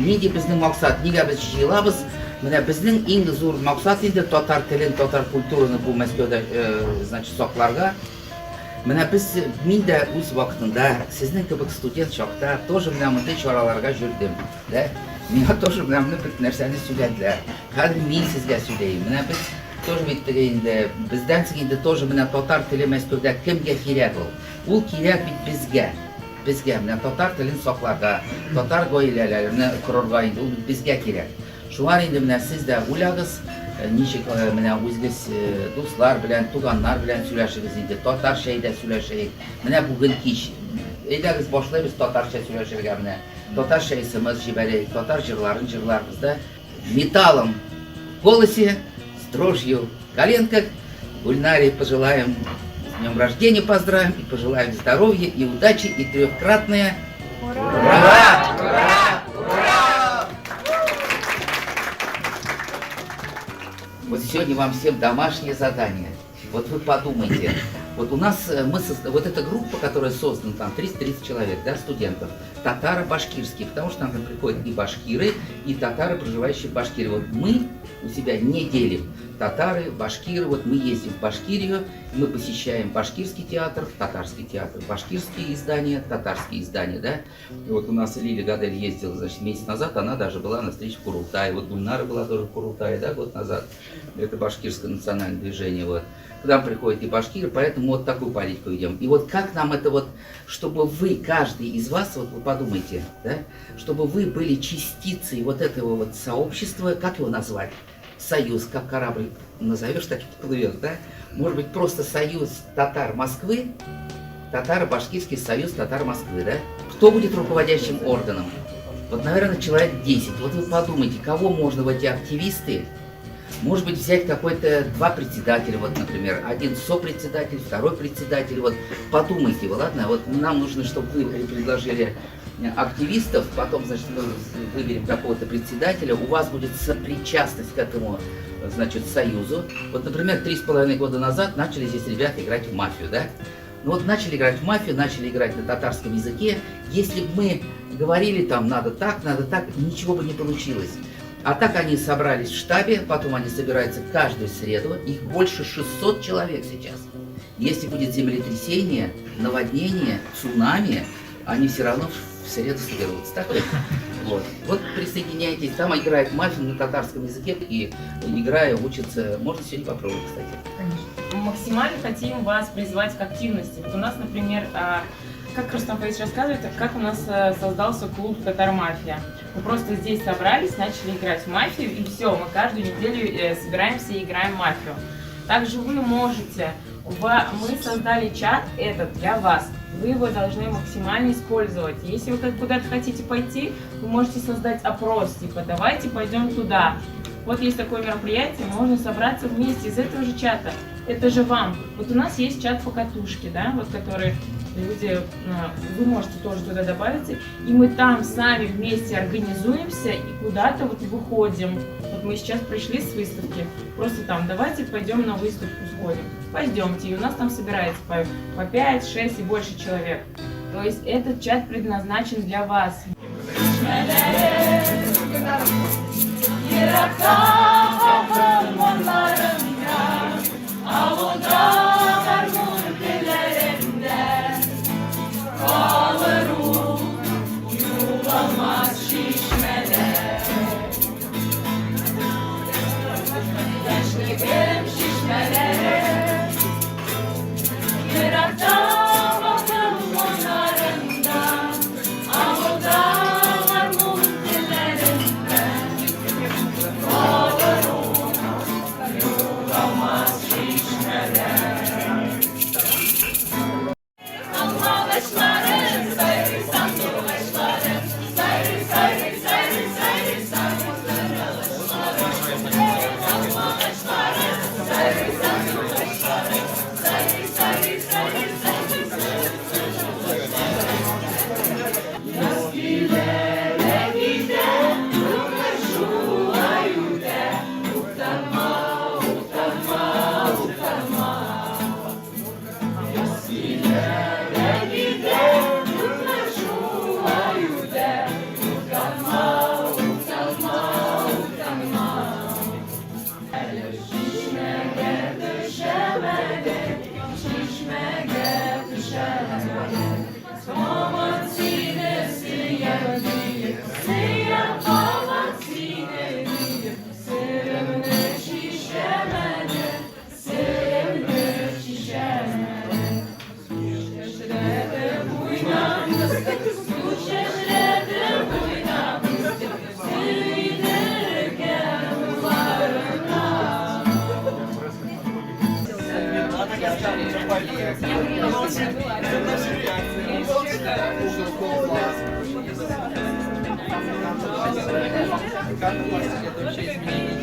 неге біздің мақсат, неге біз жиылабыз? Міне біздің ең зор мақсат енді татар тілін, татар культураны бұл Мәскеуде, значит, соқларға. Міне мен де өз уақытында, сіздің кебек студент шақта, тоже міне мұндай шараларға жүрдім. Мені тоже міне бір нәрсені сөйледілер. Қазір мен сізге сөйлеймін. Міне біз тоже енді бізден сегенде тоже міне татар тілі Мәскеуде кімге керек ол? Ол керек бізге, міне татар тілін соқларға, татар ғойлелеріне құрырға енді ол бізге керек. Шуар енді міне сіз де ойлағыз, нешек міне өзгіз достар білән, туғандар білән сөйләшігіз енді, татарша еді сөйләшейік. Міне бүгін кеш, едәгіз башлайбыз татарша сөйләшерге міне. Татарша ісіміз жібәрейік, татар жырларын жырларымызда металлом в голосе, с дрожью в коленках. Гульнаре пожелаем с днем рождения, поздравим и пожелаем здоровья и удачи и трехкратное ура! Ура! Ура! Ура! Вот сегодня вам всем домашнее задание. Вот вы подумайте. Вот у нас, вот эта группа, которая создана, там 330 человек, да, студентов, татаро-башкирские, потому что нам приходят и башкиры, и татары, проживающие в Башкирии. Вот мы у себя не делим татары, башкиры, вот мы ездим в Башкирию, мы посещаем башкирский театр, татарский театр, башкирские издания, татарские издания, да. И вот у нас Лилия Гадель ездила, значит, месяц назад, она даже была на встрече в Курултае, вот Гульнара была тоже в Курултае, да, год назад, это башкирское национальное движение, вот. К нам приходят и башкиры, поэтому вот такую политику идем. И вот как нам это вот, чтобы вы, каждый из вас, вот вы подумайте, да, чтобы вы были частицей вот этого вот сообщества, как его назвать? Союз, как корабль назовешь, так и плывет, да? Может быть, просто союз татар Москвы, татаро-башкирский союз татар Москвы, да? Кто будет руководящим органом? Вот, наверное, человек 10. Вот вы подумайте, кого можно в эти активисты. Может быть, взять какой-то два председателя, вот, например, один сопредседатель, второй председатель, вот, подумайте, вы, ладно, вот нам нужно, чтобы вы предложили активистов, потом, значит, мы выберем какого-то председателя, у вас будет сопричастность к этому, значит, союзу. Вот, например, 3,5 года назад начали здесь ребята играть в мафию, да? Ну вот начали играть в мафию, начали играть на татарском языке. Если бы мы говорили там, надо так, ничего бы не получилось. А так они собрались в штабе, потом они собираются каждую среду, их больше 600 человек сейчас. Если будет землетрясение, наводнение, цунами, они все равно в среду соберутся. Так вот? Вот присоединяйтесь, там играет мафия на татарском языке, и играя учатся, можно сегодня попробовать, кстати. Конечно. Максимально хотим вас призвать к активности. Вот у нас, например, как Рустам Фаисович рассказывает, как у нас создался клуб «Татар-мафия». Мы просто здесь собрались, начали играть в мафию, и все, мы каждую неделю собираемся и играем в мафию. Также вы можете, мы создали чат этот для вас, вы его должны максимально использовать. Если вы куда-то хотите пойти, вы можете создать опрос, типа давайте пойдем туда. Вот есть такое мероприятие, можно собраться вместе из этого же чата. Это же вам. Вот у нас есть чат покатушки, да, вот который люди, вы можете тоже туда добавиться, и мы там сами вместе организуемся и куда-то вот выходим. Вот мы сейчас пришли с выставки, просто там давайте пойдем на выставку сходим. Пойдемте, и у нас там собирается по 5, 6 и больше человек. То есть этот чат предназначен для вас. как у вас следующее изменение